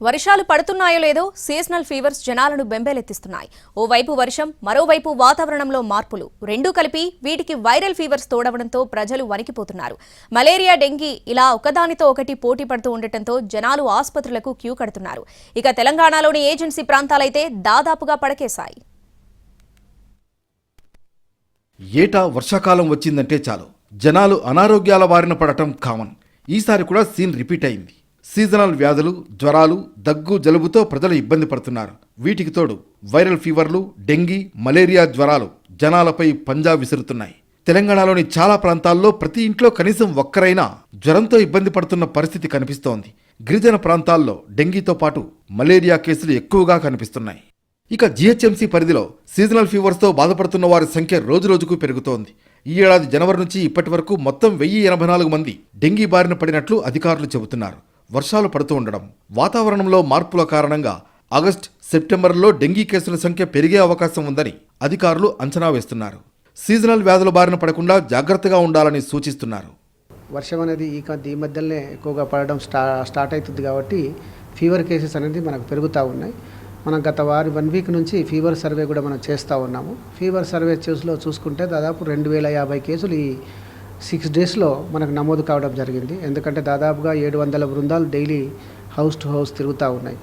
వర్షాలు పడుతున్నాయో లేదో seasonal fevers జనాలను బెంబేలెత్తిస్తున్నాయి. ఓవైపు వర్షం, మరోవైపు వాతావరణంలో మార్పులు రెండూ కలిపి వీటికి వైరల్ ఫీవర్స్ తోడవడంతో ప్రజలు వణికిపోతున్నారు. మలేరియా, డెంగీ ఇలా ఒకదానితో ఒకటి పోటీ పడుతూ ఉండటంతో జనాలు ఆసుపత్రులకు క్యూ కడుతున్నారు. ఇక తెలంగాణలోని ఏజెన్సీ ప్రాంతాలైతే దాదాపుగా పడకేశాయి. ఏటా వర్షాకాలం వచ్చిందంటే చాలు జనాలు అనారోగ్యాల బారిన పడటం కామన్. ఈసారి కూడా సీన్ రిపీట్ అయింది. సీజనల్ వ్యాధులు, జ్వరాలు, దగ్గు, జలుబుతో ప్రజలు ఇబ్బంది పడుతున్నారు. వీటికి తోడు వైరల్ ఫీవర్లు, డెంగీ, మలేరియా జ్వరాలు జనాలపై పంజా విసురుతున్నాయి. తెలంగాణలోని చాలా ప్రాంతాల్లో ప్రతి ఇంట్లో కనీసం ఒక్కరైనా జ్వరంతో ఇబ్బంది పడుతున్న పరిస్థితి కనిపిస్తోంది. గిరిజన ప్రాంతాల్లో డెంగీతో పాటు మలేరియా కేసులు ఎక్కువగా కనిపిస్తున్నాయి. ఇక జీహెచ్ఎంసీ పరిధిలో సీజనల్ ఫీవర్స్తో బాధపడుతున్న వారి సంఖ్య రోజురోజుకు పెరుగుతోంది. ఈ ఏడాది జనవరి నుంచి ఇప్పటి వరకు మొత్తం 1084 మంది డెంగీ బారిన పడినట్లు అధికారులు చెబుతున్నారు. వర్షాలు పడుతూ ఉండడం, వాతావరణంలో మార్పుల కారణంగా ఆగస్టు, సెప్టెంబర్లో డెంగీ కేసుల సంఖ్య పెరిగే అవకాశం ఉందని అధికారులు అంచనా వేస్తున్నారు. సీజనల్ వ్యాధుల బారిన పడకుండా జాగ్రత్తగా ఉండాలని సూచిస్తున్నారు. వర్షం అనేది ఈ మధ్యలోనే ఎక్కువగా పడడం స్టార్ట్ అవుతుంది కాబట్టి ఫీవర్ కేసెస్ అనేది మనకు పెరుగుతూ ఉన్నాయి. మనం గత 1 వీక్ నుంచి ఫీవర్ సర్వే కూడా మనం చేస్తూ ఉన్నాము. ఫీవర్ సర్వే చూసుకుంటే దాదాపు 2050 కేసులు ఈ 6 డేస్లో మనకు నమోదు కావడం జరిగింది. ఎందుకంటే దాదాపుగా 700 బృందాలు డైలీ హౌస్ టు హౌస్ తిరుగుతూ ఉన్నాయి.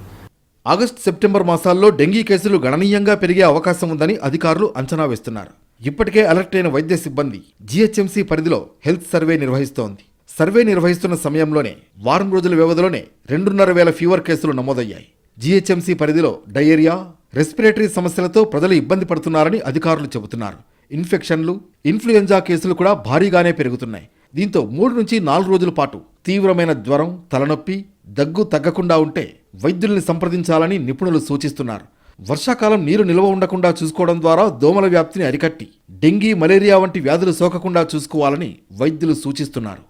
ఆగస్టు, సెప్టెంబర్ మాసాల్లో డెంగీ కేసులు గణనీయంగా పెరిగే అవకాశం ఉందని అధికారులు అంచనా వేస్తున్నారు. ఇప్పటికే అలర్ట్ అయిన వైద్య సిబ్బంది జీహెచ్ఎంసీ పరిధిలో హెల్త్ సర్వే నిర్వహిస్తోంది. సర్వే నిర్వహిస్తున్న సమయంలోనే వారం రోజుల వ్యవధిలోనే 2,500 ఫీవర్ కేసులు నమోదయ్యాయి. జీహెచ్ఎంసీ పరిధిలో డయేరియా, రెస్పిరేటరీ సమస్యలతో ప్రజలు ఇబ్బంది పడుతున్నారని అధికారులు చెబుతున్నారు. ఇన్ఫెక్షన్లు, ఇన్ఫ్లుయెంజా కేసులు కూడా భారీగానే పెరుగుతున్నాయి. దీంతో 3 నుంచి 4 రోజుల పాటు తీవ్రమైన జ్వరం, తలనొప్పి, దగ్గు తగ్గకుండా ఉంటే వైద్యుల్ని సంప్రదించాలని నిపుణులు సూచిస్తున్నారు. వర్షాకాలం నీరు నిల్వ ఉండకుండా చూసుకోవడం ద్వారా దోమల వ్యాప్తిని అరికట్టి డెంగీ, మలేరియా వంటి వ్యాధులు సోకకుండా చూసుకోవాలని వైద్యులు సూచిస్తున్నారు.